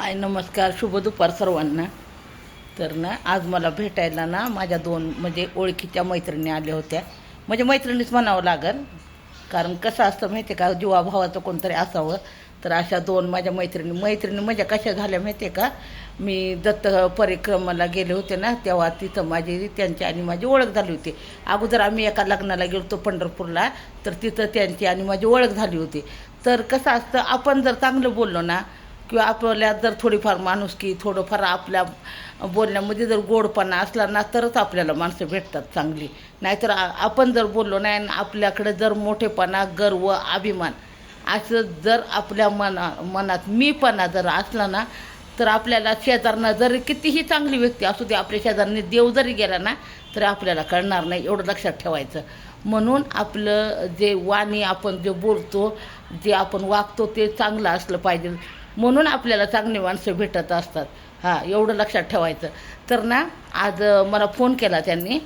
हाय नमस्कार, शुभ दुपार सर्वांना. तर ना आज मला भेटायला ना माझ्या दोन म्हणजे ओळखीच्या मैत्रिणी आल्या होत्या. म्हणजे मैत्रिणीच म्हणावं लागेल, कारण कसं असतं माहिती आहे का, जीवाभावाचं कोणतरी असावं. तर अशा दोन माझ्या मैत्रिणी मैत्रिणी म्हणजे कशा झाल्या माहिती आहे का, मी दत्त परिक्रमाला गेले होते ना, तेव्हा तिथं माझी त्यांची आणि माझी ओळख झाली होती. अगोदर आम्ही एका लग्नाला गेलो होतो पंढरपूरला, तर तिथं त्यांची आणि माझी ओळख झाली होती. तर कसं असतं, आपण जर चांगलं बोललो ना, किंवा आपल्याला जर थोडीफार माणुसकी, थोडंफार आपल्या बोलण्यामध्ये जर गोडपणा असला ना, तरच आपल्याला माणसं भेटतात चांगली. नाहीतर आपण जर बोललो नाही आणि आपल्याकडे जर मोठेपणा, गर्व, अभिमान असं जर आपल्या मनात मीपणा जर असला ना, तर आपल्याला शेजारनं जरी कितीही चांगली व्यक्ती असू दे, आपल्या शेजारने देव जरी गेला ना, तरी आपल्याला कळणार नाही. एवढं लक्षात ठेवायचं. म्हणून आपलं जे वाणी, आपण जे बोलतो, जे आपण वागतो ते चांगलं असलं पाहिजे. म्हणून आपल्याला चांगली माणसं भेटत असतात. हां, एवढं लक्षात ठेवायचं. तर ना आज मला फोन केला त्यांनी,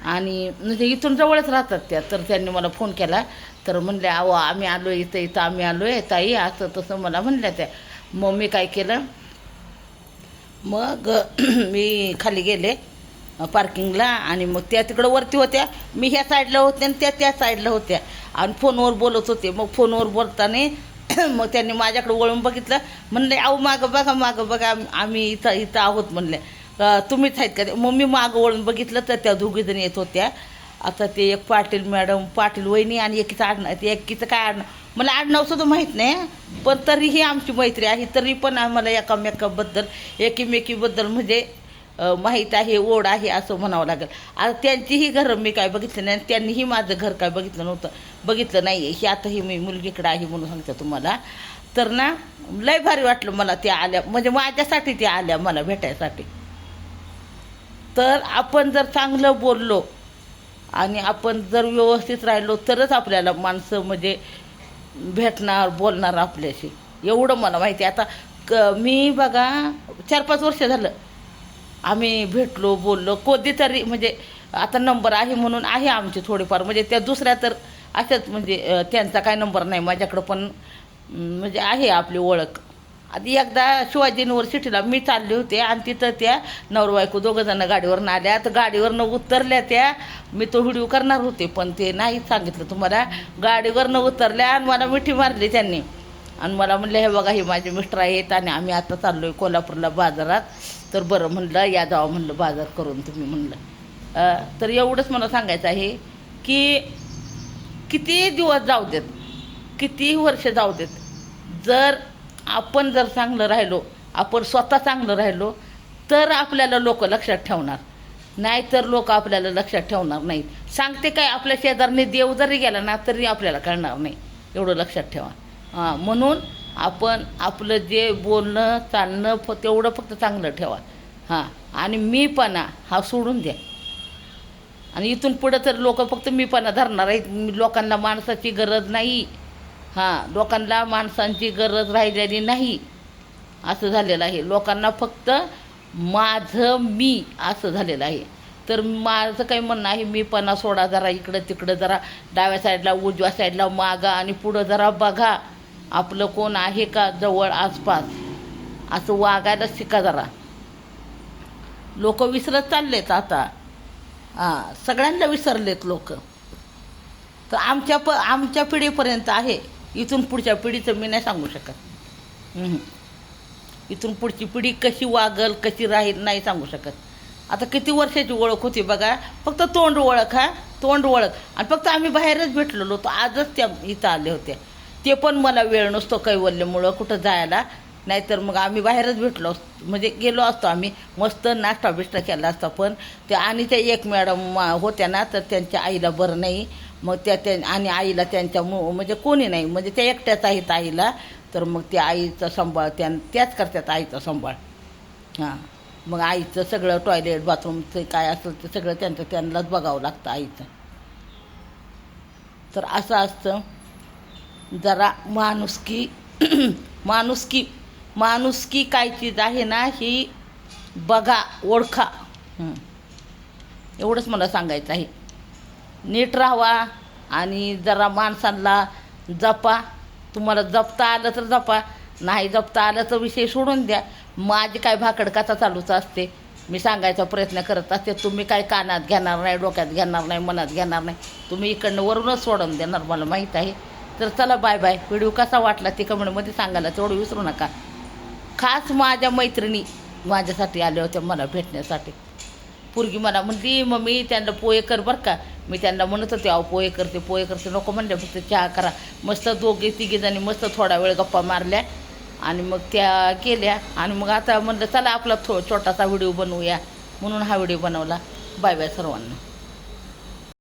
आणि म्हणजे इथून जवळच राहतात त्या. तर त्यांनी मला फोन केला, तर म्हणल्या अहो आम्ही आलो इथं इथं आम्ही आलो आहे ताई, असं तसं मला म्हणल्या त्या. मग मी काय केलं, मग मी खाली गेले पार्किंगला, आणि मग त्या तिकडं वरती होत्या, मी ह्या साईडला होते आणि त्या साईडला होत्या, आणि फोनवर बोलत होते. मग फोनवर बोलताना मग त्यांनी माझ्याकडे वळून बघितलं, म्हणले अहो मागं बघा आम्ही इथं इथं आहोत म्हणले. तुम्हीच आहेत का? मग मी मागं वळून बघितलं, तर त्या दोघीजणी येत होत्या. आता ते एक पाटील मॅडम, पाटील वहिनी, आणि एकीचं आडनाव, ते एकीचं काय आडनाव मला आडनावसुद्धा माहीत नाही, पण तरीही आमची मैत्री आहे. तरी पण आम्हाला एकामेकाबद्दल, एकीमेकीबद्दल म्हणजे माहीत आहे, ओढ आहे असं म्हणावं लागेल. आता त्यांचीही घरं मी काय बघितलं नाही, त्यांनीही माझं घर काय बघितलं नाही आहे. ही आता ही मी मुलगीकडं आहे म्हणून सांगते तुम्हाला. तर ना लय भारी वाटलं मला त्या आल्या, म्हणजे माझ्यासाठी त्या आल्या मला भेटायसाठी. तर आपण जर चांगलं बोललो आणि आपण जर व्यवस्थित राहिलो, तरच आपल्याला माणसं म्हणजे भेटणार, बोलणार आपल्याशी. एवढं मला माहिती आहे. आता मी बघा 4-5 वर्ष झालं आम्ही भेटलो, बोललो कधीतरी, म्हणजे आता नंबर आहे म्हणून आहे आमची थोडीफार, म्हणजे त्या दुसऱ्या तर अशाच, म्हणजे त्यांचा काय नंबर नाही माझ्याकडं, पण म्हणजे आहे आपली ओळख. आधी एकदा शिवाजी युनिव्हर्सिटीला मी चालले होते, आणि तिथं त्या नवरबायको दोघंजणं गाडीवरनं आल्या. तर गाडीवरनं उतरल्या त्या, मी तो व्हिडिओ करणार होते पण ते नाही सांगितलं तुम्हाला. गाडीवरनं उतरल्या आणि मला मिठी मारली त्यांनी, आणि मला म्हणलं हे बघा हे माझे मिस्टर आहेत, आणि आम्ही आता चाललो आहे कोल्हापूरला बाजारात. तर बरं म्हणलं या जावं म्हणलं बाजार करून तुम्ही म्हणलं. तर एवढंच मला सांगायचं आहे की किती दिवस जाऊ देत, किती वर्ष जाऊ देत, जर आपण जर चांगलं राहिलो, आपण स्वतः चांगलं राहिलो, तर आपल्याला लोक लक्षात ठेवणार. नाही तर लोक आपल्याला लक्षात ठेवणार नाहीत. सांगते काय, आपल्या शेजारने देव जरी गेला ना, तरी आपल्याला कळणार नाही. एवढं लक्षात ठेवा. म्हणून आपण आपलं जे बोलणं चालणं तेवढं फक्त चांगलं ठेवा. आणि मीपणा हा सोडून द्या. आणि इथून पुढं तर लोक फक्त मीपणा धरणार आहेत. लोकांना माणसाची गरज नाही. लोकांना माणसांची गरज राहिलेली नाही, असं झालेलं आहे. लोकांना फक्त माझं मी असं झालेलं आहे. तर माझं काही म्हणणं आहे, मीपणा सोडा जरा. इकडं तिकडं जरा, डाव्या साईडला, उजव्या साईडला, मागा आणि पुढं जरा बघा, आपलं कोण आहे का जवळ आसपास, असं वागायला शिका जरा. लोक विसरत चाललेत आता. सगळ्यांना विसरलेत लोक. तर आमच्या पिढीपर्यंत आहे. इथून पुढच्या पिढीचं मी नाही सांगू शकत. इथून पुढची पिढी कशी वागल, कशी राहील, नाही सांगू शकत. आता किती वर्षाची ओळख होती बघा, फक्त तोंड ओळख. तोंड ओळख. आणि फक्त आम्ही बाहेरच भेटलेलो होतो. आजच त्या इथं आले होत्या. ते पण मला वेळ नसतो कैवल्यमुळं कुठं जायला, नाहीतर मग आम्ही बाहेरच भेटलो असतो, म्हणजे गेलो असतो आम्ही, मस्त नाश्ता बिष्टा केला असता. पण त्या आणि त्या एक मॅडम होत्या ना, तर त्यांच्या आईला बरं नाही. मग त्या आणि आईला त्यांच्या म्हणजे कोणी नाही, म्हणजे त्या एकट्याच आहेत आईला. तर मग त्या आईचा सांभाळ त्याच करतात, आईचा सांभाळ. मग आईचं सगळं टॉयलेट बाथरूमचं काय असेल ते सगळं त्यांनाच बघावं लागतं आईचं. तर असं असतं. जरा माणुसकी माणुसकी काय चीज आहे ना, ही बघा, ओळखा. एवढंच मला सांगायचं आहे. नीट राहावा आणि जरा माणसांना जपा. तुम्हाला जपता आलं तर जपा, नाही जपता आलं तर विषय सोडून द्या. माझी काय भाकड कथा चालूच असते. मी सांगायचा प्रयत्न करत असते, तुम्ही काय कानात घेणार नाही, डोक्यात घेणार नाही, मनात घेणार नाही, तुम्ही इकडनं वरूनच सोडून देणार, मला माहीत आहे. तर चला बाय बाय. व्हिडिओ कसा वाटला ते कमेंटमध्ये सांगायला तेवढं विसरू नका. खास माझ्या मैत्रिणी माझ्यासाठी आल्या होत्या मला भेटण्यासाठी. पोरगी मला म्हणली मम्मी त्यांना पोहे कर बरं का. मी त्यांना म्हणत होते अहो पोहे करते नको म्हणले, फक्त चहा करा. मस्त दोघे तिघीजणी मस्त थोडा वेळ गप्पा मारल्या आणि मग त्या गेल्या. आणि मग आता म्हणलं चला आपला छोटासा व्हिडिओ बनवूया, म्हणून हा व्हिडिओ बनवला. बाय बाय सर्वांना.